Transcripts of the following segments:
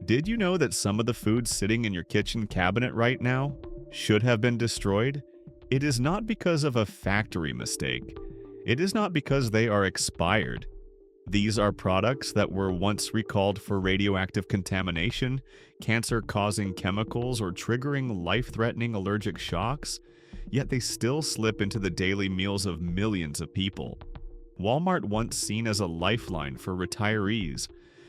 Did you know that some of the food sitting in your kitchen cabinet right now should have been destroyed? It is not because of a factory mistake. It is not because they are expired. These are products that were once recalled for radioactive contamination, cancer-causing chemicals, or triggering life-threatening allergic shocks, yet they still slip into the daily meals of millions of people. Walmart, once seen as a lifeline for retirees,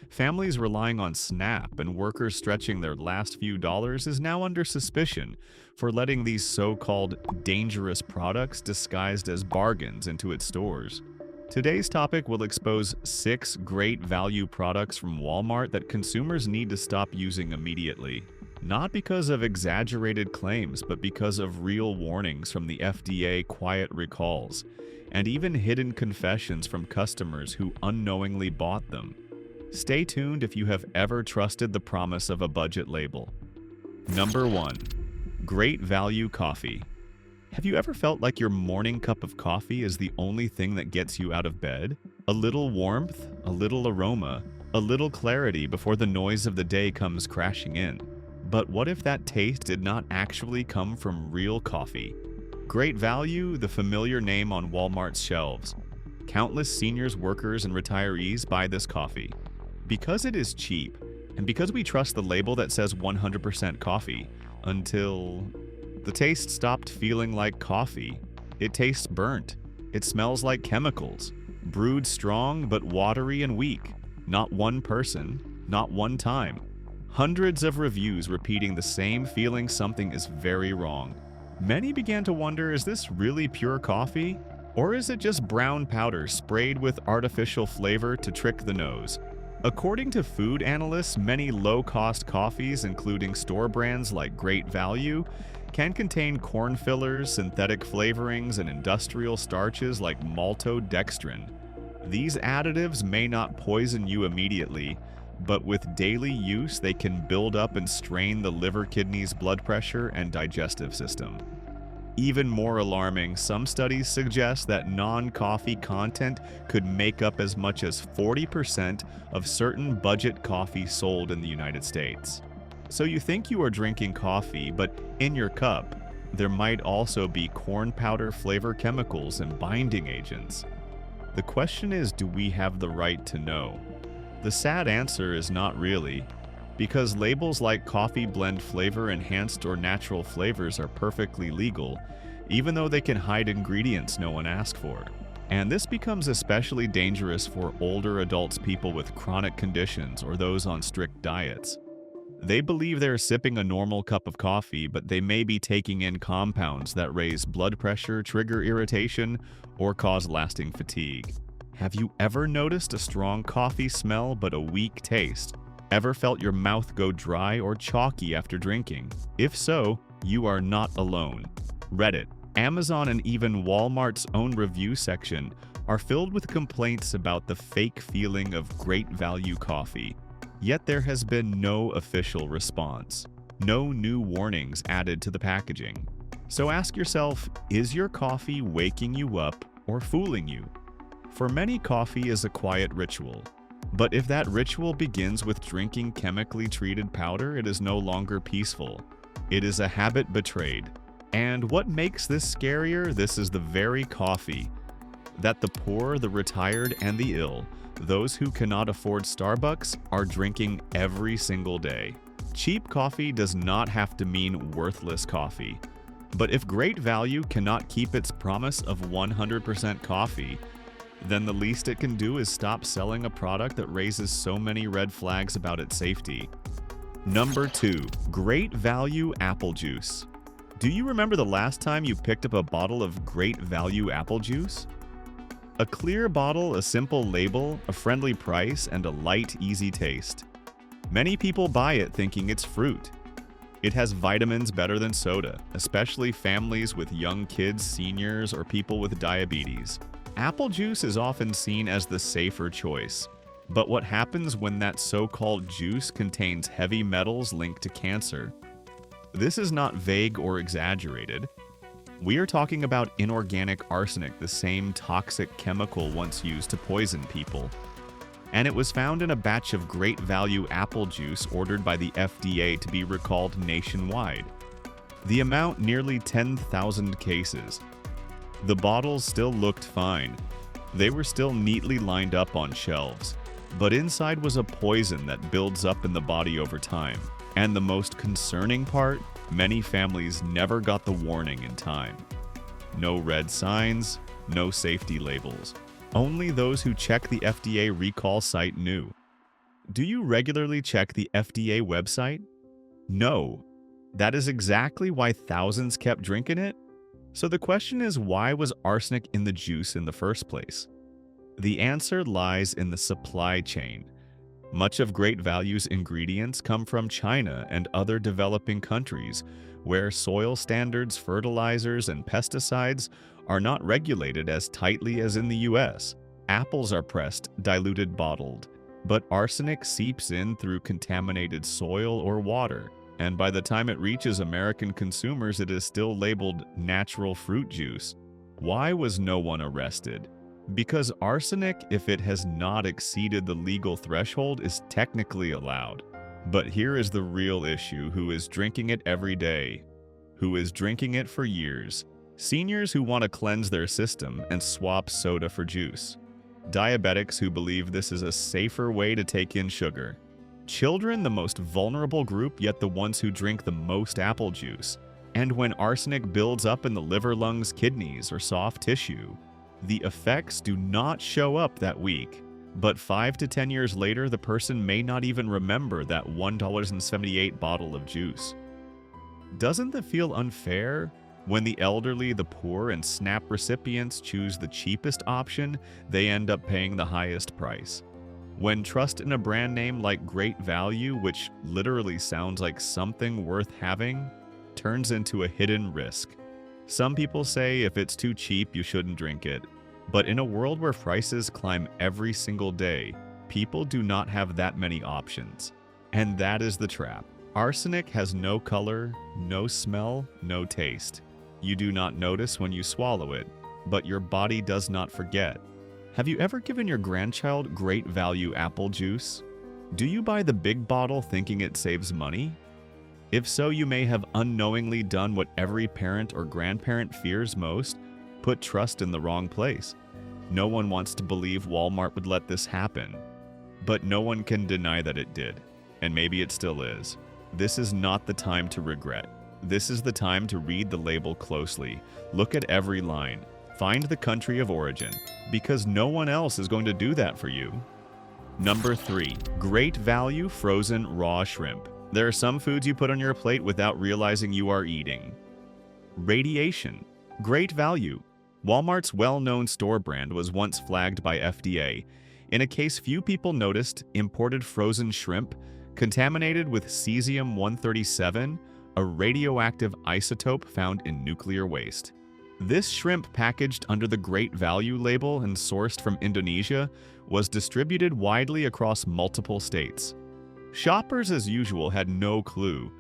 families relying on SNAP, and workers stretching their last few dollars, is now under suspicion for letting these so-called dangerous products disguised as bargains into its stores. Today's topic will expose 6 great value products from Walmart that consumers need to stop using immediately. Not because of exaggerated claims, but because of real warnings from the FDA quiet recalls, and even hidden confessions from customers who unknowingly bought them. Stay tuned if you have ever trusted the promise of a budget label. Number 1. Great Value Coffee. Have you ever felt like your morning cup of coffee is the only thing that gets you out of bed? A little warmth, a little aroma, a little clarity before the noise of the day comes crashing in. But what if that taste did not actually come from real coffee? Great Value, the familiar name on Walmart's shelves. Countless seniors, workers, and retirees buy this coffee. Because it is cheap, and because we trust the label that says 100% coffee, until the taste stopped feeling like coffee. It tastes burnt. It smells like chemicals. Brewed strong but watery and weak. Not one person, not one time. Hundreds of reviews repeating the same feeling something is very wrong. Many began to wonder, is this really pure coffee? Or is it just brown powder sprayed with artificial flavor to trick the nose? According to food analysts, many low-cost coffees, including store brands like Great Value, can contain corn fillers, synthetic flavorings, and industrial starches like maltodextrin. These additives may not poison you immediately, but with daily use they can build up and strain the liver, kidneys, blood pressure, and digestive system. Even more alarming, some studies suggest that non-coffee content could make up as much as 40% of certain budget coffee sold in the United States. So you think you are drinking coffee, but in your cup, there might also be corn powder flavor chemicals and binding agents. The question is, do we have the right to know? The sad answer is not really, because labels like coffee blend flavor enhanced or natural flavors are perfectly legal, even though they can hide ingredients no one asked for. And this becomes especially dangerous for older adults, people with chronic conditions, or those on strict diets. They believe they're sipping a normal cup of coffee, but they may be taking in compounds that raise blood pressure, trigger irritation, or cause lasting fatigue. Have you ever noticed a strong coffee smell but a weak taste? Ever felt your mouth go dry or chalky after drinking? If so, you are not alone. Reddit, Amazon, and even Walmart's own review section are filled with complaints about the fake feeling of Great Value coffee. Yet there has been no official response. No new warnings added to the packaging. So ask yourself, is your coffee waking you up or fooling you? For many, coffee is a quiet ritual. But if that ritual begins with drinking chemically treated powder, it is no longer peaceful. It is a habit betrayed. And what makes this scarier? This is the very coffee that the poor, the retired, and the ill, those who cannot afford Starbucks, are drinking every single day. Cheap coffee does not have to mean worthless coffee. But if Great Value cannot keep its promise of 100% coffee, then the least it can do is stop selling a product that raises so many red flags about its safety. Number 2. Great Value Apple Juice. Do you remember the last time you picked up a bottle of Great Value apple juice? A clear bottle, a simple label, a friendly price, and a light, easy taste. Many people buy it thinking it's fruit. It has vitamins better than soda, especially families with young kids, seniors, or people with diabetes. Apple juice is often seen as the safer choice. But what happens when that so-called juice contains heavy metals linked to cancer? This is not vague or exaggerated. We are talking about inorganic arsenic, the same toxic chemical once used to poison people. and it was found in a batch of great value apple juice ordered by the FDA to be recalled nationwide. The amount nearly 10,000 cases. The bottles still looked fine. They were still neatly lined up on shelves, but inside was a poison that builds up in the body over time. And the most concerning part, many families never got the warning in time. No red signs, no safety labels. Only those who check the FDA recall site knew. Do you regularly check the FDA website? No. That is exactly why thousands kept drinking it. So the question is, why was arsenic in the juice in the first place? The answer lies in the supply chain. Much of Great Value's ingredients come from China and other developing countries, where soil standards, fertilizers, and pesticides are not regulated as tightly as in the US. Apples are pressed, diluted, bottled, but arsenic seeps in through contaminated soil or water, and by the time it reaches American consumers, it is still labeled natural fruit juice. Why was no one arrested? Because arsenic, if it has not exceeded the legal threshold, is technically allowed. But here is the real issue: who is drinking it every day? Who is drinking it for years? Seniors who want to cleanse their system and swap soda for juice. Diabetics who believe this is a safer way to take in sugar. Children, the most vulnerable group, yet the ones who drink the most apple juice. And when arsenic builds up in the liver, lungs, kidneys, or soft tissue, the effects do not show up that week. But 5 to 10 years later, the person may not even remember that $1.78 bottle of juice. Doesn't that feel unfair? When the elderly, the poor, and SNAP recipients choose the cheapest option, they end up paying the highest price. When trust in a brand name like Great Value, which literally sounds like something worth having, turns into a hidden risk. Some people say if it's too cheap, you shouldn't drink it. But in a world where prices climb every single day, people do not have that many options. And that is the trap. Arsenic has no color, no smell, no taste. You do not notice when you swallow it, but your body does not forget. Have you ever given your grandchild Great Value apple juice? Do you buy the big bottle thinking it saves money? If so, you may have unknowingly done what every parent or grandparent fears most: put trust in the wrong place. No one wants to believe Walmart would let this happen, but no one can deny that it did, and maybe it still is. This is not the time to regret. This is the time to read the label closely. Look at every line. Find the country of origin, because no one else is going to do that for you. Number 3. Great Value frozen raw shrimp. There are some foods you put on your plate without realizing you are eating. Radiation. Great Value. Walmart's well-known store brand was once flagged by FDA. In a case few people noticed, imported frozen shrimp contaminated with cesium-137, a radioactive isotope found in nuclear waste. This shrimp, packaged under the Great Value label and sourced from Indonesia, was distributed widely across multiple states. Shoppers, as usual, had no clue.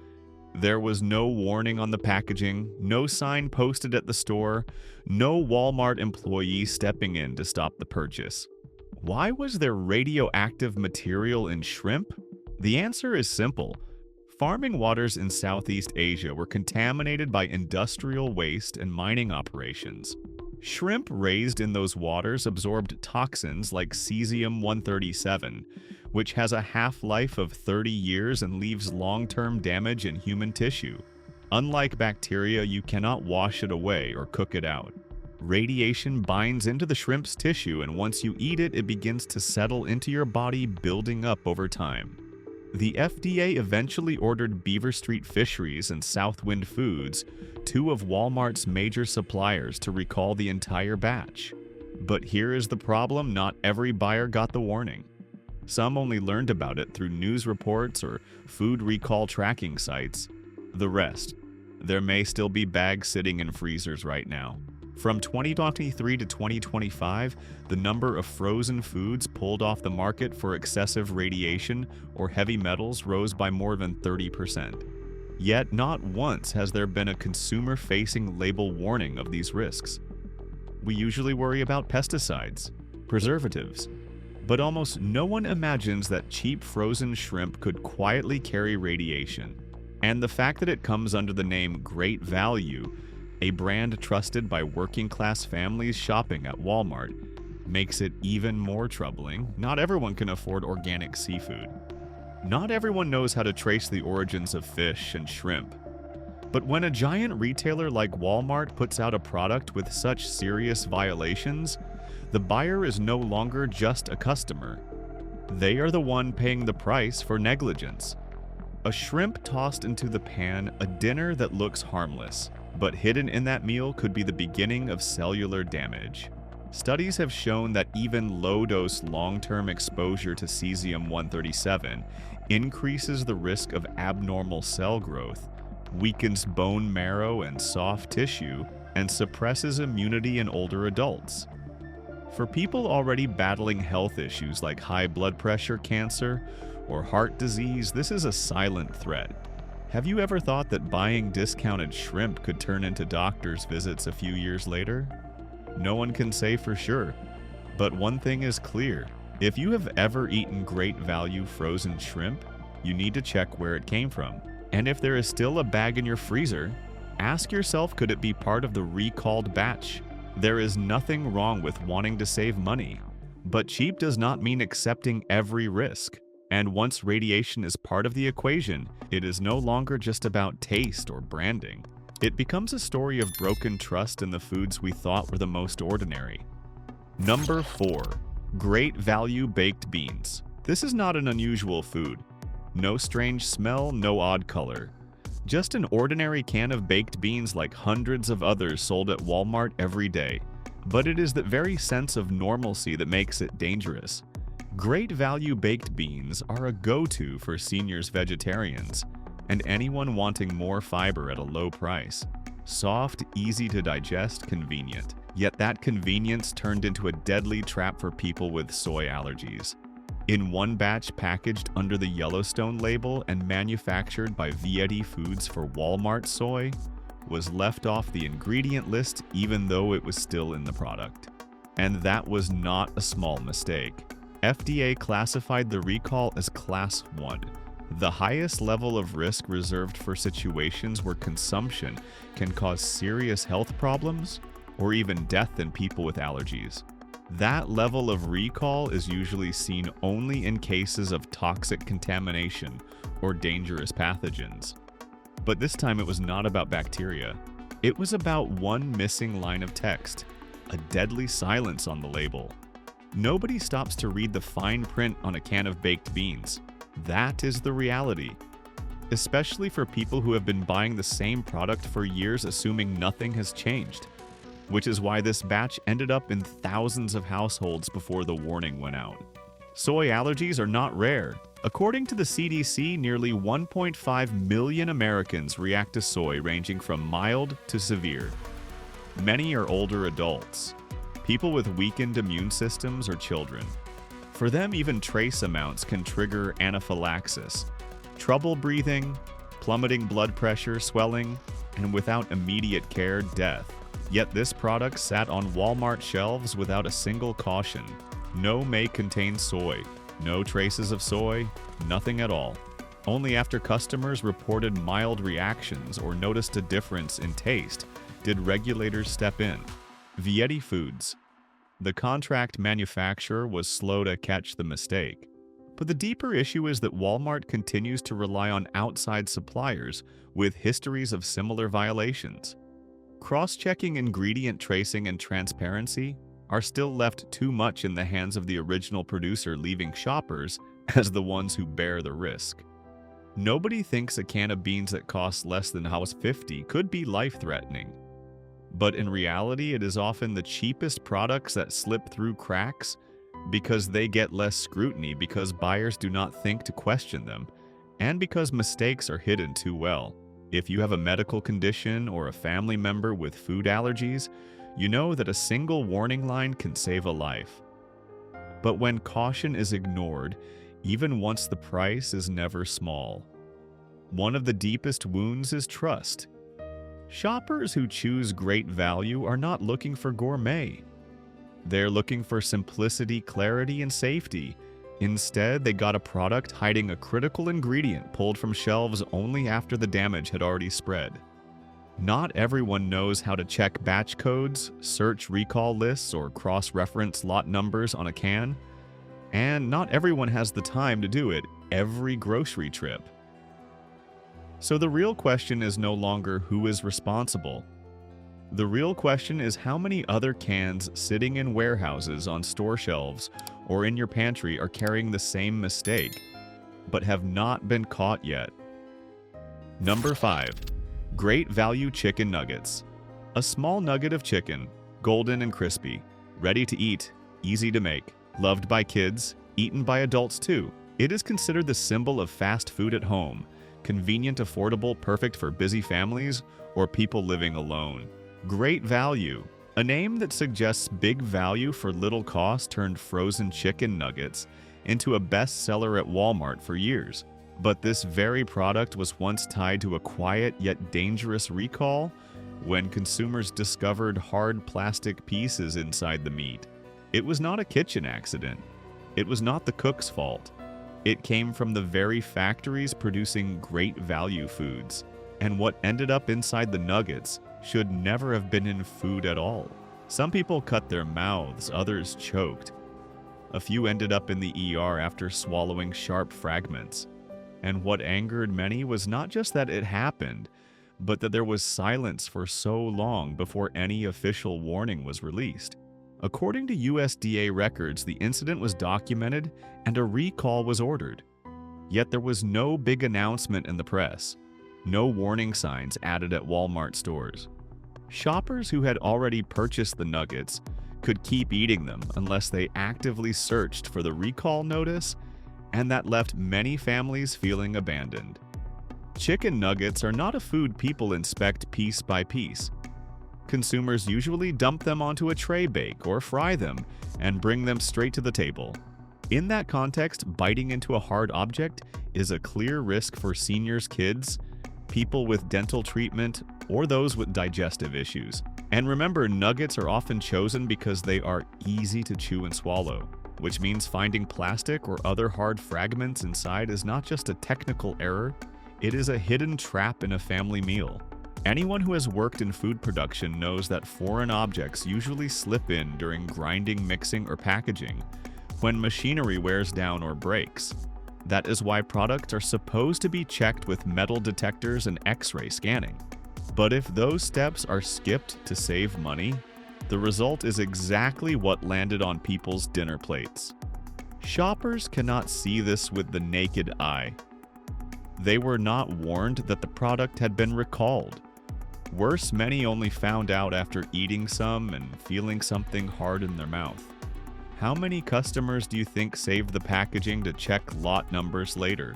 There was no warning on the packaging, no sign posted at the store, no Walmart employee stepping in to stop the purchase. Why was there radioactive material in shrimp? The answer is simple. Farming waters in Southeast Asia were contaminated by industrial waste and mining operations. Shrimp raised in those waters absorbed toxins like cesium-137, which has a half-life of 30 years and leaves long-term damage in human tissue. Unlike bacteria, you cannot wash it away or cook it out. Radiation binds into the shrimp's tissue, and once you eat it, it begins to settle into your body, building up over time. The FDA eventually ordered Beaver Street Fisheries and Southwind Foods, two of Walmart's major suppliers, to recall the entire batch. But here is the problem: not every buyer got the warning. Some only learned about it through news reports or food recall tracking sites. The rest. There may still be bags sitting in freezers right now. From 2023 to 2025, the number of frozen foods pulled off the market for excessive radiation or heavy metals rose by more than 30%. Yet not once has there been a consumer-facing label warning of these risks. We usually worry about pesticides, preservatives, But almost no one imagines that cheap frozen shrimp could quietly carry radiation. And the fact that it comes under the name Great Value, a brand trusted by working-class families shopping at Walmart, makes it even more troubling. Not everyone can afford organic seafood. Not everyone knows how to trace the origins of fish and shrimp. But when a giant retailer like Walmart puts out a product with such serious violations, the buyer is no longer just a customer. They are the one paying the price for negligence. A shrimp tossed into the pan, a dinner that looks harmless, but hidden in that meal could be the beginning of cellular damage. Studies have shown that even low-dose long-term exposure to cesium-137 increases the risk of abnormal cell growth, weakens bone marrow and soft tissue, and suppresses immunity in older adults. For people already battling health issues like high blood pressure, cancer, or heart disease, this is a silent threat. Have you ever thought that buying discounted shrimp could turn into doctor's visits a few years later? No one can say for sure, but one thing is clear. If you have ever eaten Great Value frozen shrimp, you need to check where it came from. And if there is still a bag in your freezer, ask yourself, could it be part of the recalled batch? There is nothing wrong with wanting to save money, but cheap does not mean accepting every risk. And once radiation is part of the equation, it is no longer just about taste or branding. It becomes a story of broken trust in the foods we thought were the most ordinary. Number 4. Great Value baked beans. This is not an unusual food. No strange smell, no odd color. Just an ordinary can of baked beans like hundreds of others sold at Walmart every day. But it is that very sense of normalcy that makes it dangerous. Great Value baked beans are a go-to for seniors vegetarians and anyone wanting more fiber at a low price. Soft, easy to digest, convenient. Yet that convenience turned into a deadly trap for people with soy allergies. In one batch packaged under the Yellowstone label and manufactured by Vieti Foods for Walmart soy, was left off the ingredient list even though it was still in the product. And that was not a small mistake. FDA classified the recall as Class 1, the highest level of risk reserved for situations where consumption can cause serious health problems or even death in people with allergies. That level of recall is usually seen only in cases of toxic contamination or dangerous pathogens. But this time it was not about bacteria. It was about one missing line of text, a deadly silence on the label. Nobody stops to read the fine print on a can of baked beans. That is the reality. Especially for people who have been buying the same product for years assuming nothing has changed. Which is why this batch ended up in thousands of households before the warning went out. Soy allergies are not rare. According to the CDC, nearly 1.5 million Americans react to soy, ranging from mild to severe. Many are older adults, people with weakened immune systems, or children. For them, even trace amounts can trigger anaphylaxis, trouble breathing, plummeting blood pressure, swelling, and without immediate care, death. Yet this product sat on Walmart shelves without a single caution. No may contain soy, no traces of soy, nothing at all. Only after customers reported mild reactions or noticed a difference in taste did regulators step in. Vieti Foods, the contract manufacturer, was slow to catch the mistake. But the deeper issue is that Walmart continues to rely on outside suppliers with histories of similar violations. Cross-checking ingredient tracing and transparency are still left too much in the hands of the original producer, leaving shoppers as the ones who bear the risk. Nobody thinks a can of beans that costs less than $50 could be life-threatening. But in reality, it is often the cheapest products that slip through cracks because they get less scrutiny, because buyers do not think to question them, and because mistakes are hidden too well. If you have a medical condition or a family member with food allergies, you know that a single warning line can save a life. But when caution is ignored, even once the price is never small. One of the deepest wounds is trust. Shoppers who choose Great Value are not looking for gourmet. They're looking for simplicity, clarity, and safety. Instead, they got a product hiding a critical ingredient pulled from shelves only after the damage had already spread. Not everyone knows how to check batch codes, search recall lists, or cross-reference lot numbers on a can. And not everyone has the time to do it every grocery trip. So the real question is no longer who is responsible. The real question is how many other cans sitting in warehouses on store shelves or in your pantry are carrying the same mistake, but have not been caught yet. Number 5. Great value chicken nuggets. A small nugget of chicken, golden and crispy, ready to eat, easy to make, loved by kids, eaten by adults too. It is considered the symbol of fast food at home, convenient, affordable, perfect for busy families or people living alone. Great value. A name that suggests big value for little cost turned frozen chicken nuggets into a bestseller at Walmart for years. But this very product was once tied to a quiet yet dangerous recall when consumers discovered hard plastic pieces inside the meat. It was not a kitchen accident. It was not the cook's fault. It came from the very factories producing great value foods. And what ended up inside the nuggets should never have been in food at all. Some people cut their mouths, others choked. A few ended up in the ER after swallowing sharp fragments. And what angered many was not just that it happened, but that there was silence for so long before any official warning was released. According to USDA records, the incident was documented and a recall was ordered. Yet there was no big announcement in the press, no warning signs added at Walmart stores. Shoppers who had already purchased the nuggets could keep eating them unless they actively searched for the recall notice, and that left many families feeling abandoned. Chicken nuggets are not a food people inspect piece by piece. Consumers usually dump them onto a tray, bake or fry them, and bring them straight to the table. In that context, biting into a hard object is a clear risk for seniors, kids, people with dental treatment, or those with digestive issues. And remember, nuggets are often chosen because they are easy to chew and swallow, which means finding plastic or other hard fragments inside is not just a technical error, it is a hidden trap in a family meal. Anyone who has worked in food production knows that foreign objects usually slip in during grinding, mixing, or packaging, when machinery wears down or breaks. That is why products are supposed to be checked with metal detectors and X-ray scanning. But if those steps are skipped to save money, the result is exactly what landed on people's dinner plates. Shoppers cannot see this with the naked eye. They were not warned that the product had been recalled. Worse, many only found out after eating some and feeling something hard in their mouth. How many customers do you think saved the packaging to check lot numbers later?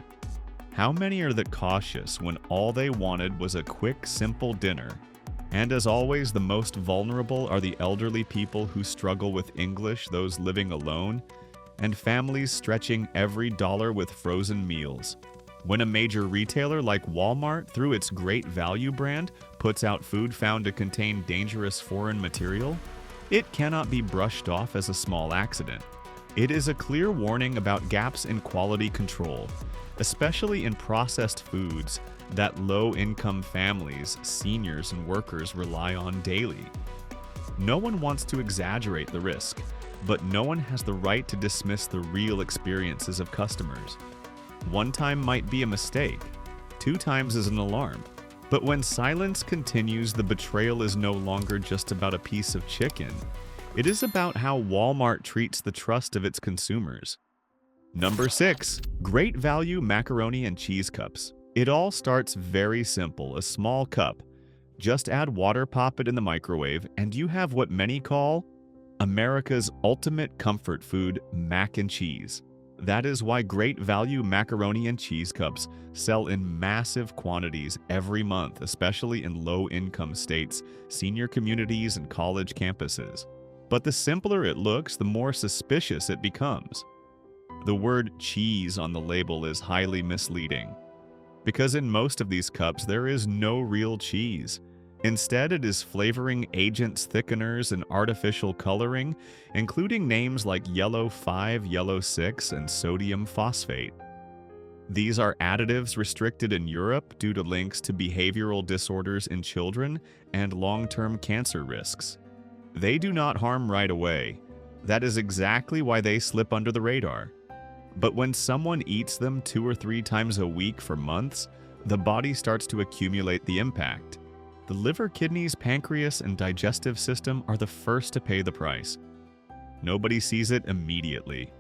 How many are that cautious when all they wanted was a quick, simple dinner? And as always, the most vulnerable are the elderly people who struggle with English, those living alone, and families stretching every dollar with frozen meals. When a major retailer like Walmart, through its Great Value brand, puts out food found to contain dangerous foreign material, it cannot be brushed off as a small accident. It is a clear warning about gaps in quality control, especially in processed foods that low-income families, seniors, and workers rely on daily. No one wants to exaggerate the risk, but no one has the right to dismiss the real experiences of customers. One time might be a mistake, 2 times is an alarm. But when silence continues, the betrayal is no longer just about a piece of chicken. It is about how Walmart treats the trust of its consumers. Number 6. Great value macaroni and cheese cups. It all starts very simple, a small cup. Just add water, pop it in the microwave, and you have what many call America's ultimate comfort food, mac and cheese. That is why Great Value macaroni and cheese cups sell in massive quantities every month, especially in low-income states, senior communities, and college campuses. But the simpler it looks, the more suspicious it becomes. The word cheese on the label is highly misleading, because in most of these cups there is no real cheese. Instead, it is flavoring agents, thickeners, and artificial coloring, including names like yellow 5, yellow 6, and sodium phosphate. These are additives restricted in Europe due to links to behavioral disorders in children and long-term cancer risks. They do not harm right away. That is exactly why they slip under the radar. But when someone eats them 2 or 3 times a week for months, the body starts to accumulate the impact. The liver, kidneys, pancreas, and digestive system are the first to pay the price. Nobody sees it immediately.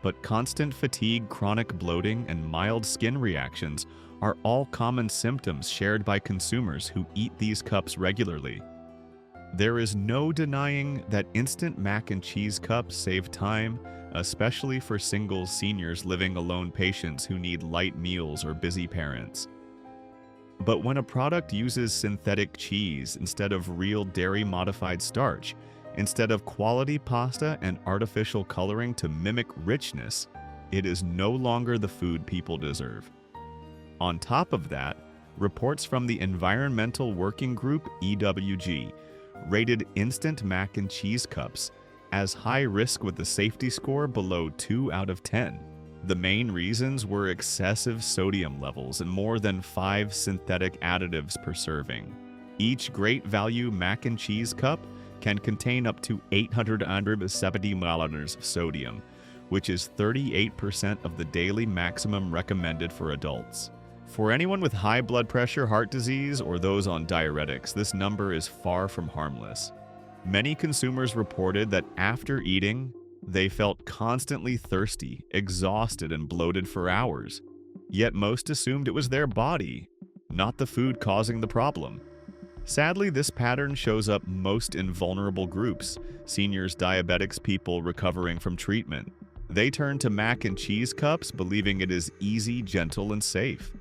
But constant fatigue, chronic bloating, and mild skin reactions are all common symptoms shared by consumers who eat these cups regularly. There is no denying that instant mac and cheese cups save time, especially for single seniors, living alone patients who need light meals, or busy parents. But when a product uses synthetic cheese instead of real dairy-modified starch, instead of quality pasta and artificial coloring to mimic richness, it is no longer the food people deserve. On top of that, reports from the Environmental Working Group (EWG) rated instant mac and cheese cups as high risk with a safety score below 2 out of 10. The main reasons were excessive sodium levels and more than 5 synthetic additives per serving. Each great value mac and cheese cup can contain up to 870 milliliters of sodium, which is 38% of the daily maximum recommended for adults. For anyone with high blood pressure, heart disease, or those on diuretics, this number is far from harmless. Many consumers reported that after eating, they felt constantly thirsty, exhausted, and bloated for hours. Yet most assumed it was their body, not the food causing the problem. Sadly, this pattern shows up most in vulnerable groups: seniors, diabetics, people recovering from treatment. They turn to mac and cheese cups believing it is easy, gentle, and safe.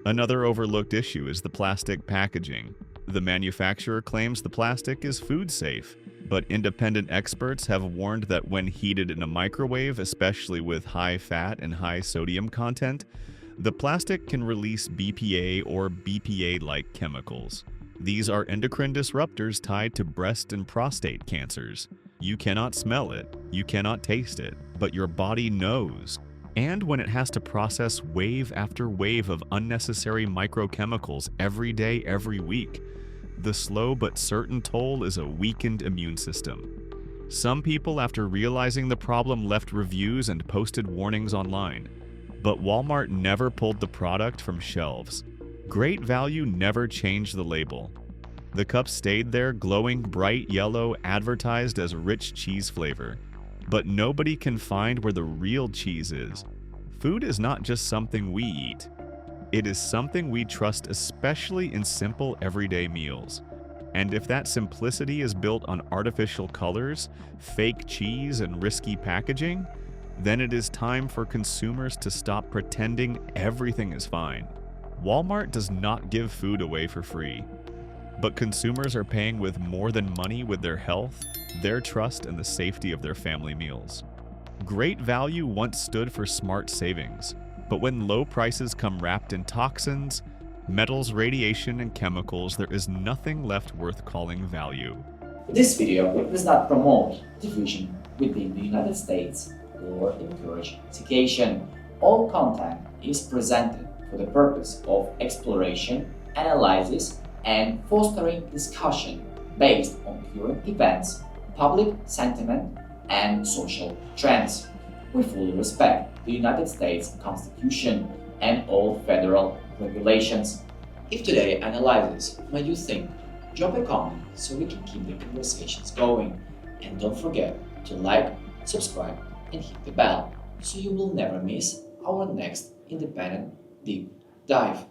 Another overlooked issue is the plastic packaging. The manufacturer claims the plastic is food safe, but independent experts have warned that when heated in a microwave, especially with high fat and high sodium content, the plastic can release BPA or BPA-like chemicals. These are endocrine disruptors tied to breast and prostate cancers. You cannot smell it, you cannot taste it, but your body knows. And when it has to process wave after wave of unnecessary microchemicals every day, every week, the slow but certain toll is a weakened immune system. Some people, after realizing the problem, left reviews and posted warnings online. But Walmart never pulled the product from shelves. Great Value never changed the label. The cup stayed there, glowing bright yellow, advertised as rich cheese flavor. But nobody can find where the real cheese is. Food is not just something we eat. It is something we trust, especially in simple everyday meals. And if that simplicity is built on artificial colors, fake cheese, and risky packaging, then it is time for consumers to stop pretending everything is fine. Walmart does not give food away for free, but consumers are paying with more than money with their health, their trust, and the safety of their family meals. Great Value once stood for smart savings, but when low prices come wrapped in toxins, metals, radiation, and chemicals, there is nothing left worth calling value. This video does not promote division within the United States or encourage segregation. All content is presented for the purpose of exploration, analysis, and fostering discussion based on current events, public sentiment, and social trends. We fully respect the United States Constitution and all federal regulations. If today's analysis made you think, drop a comment so we can keep the conversations going. And don't forget to like, subscribe, and hit the bell so you will never miss our next independent deep dive.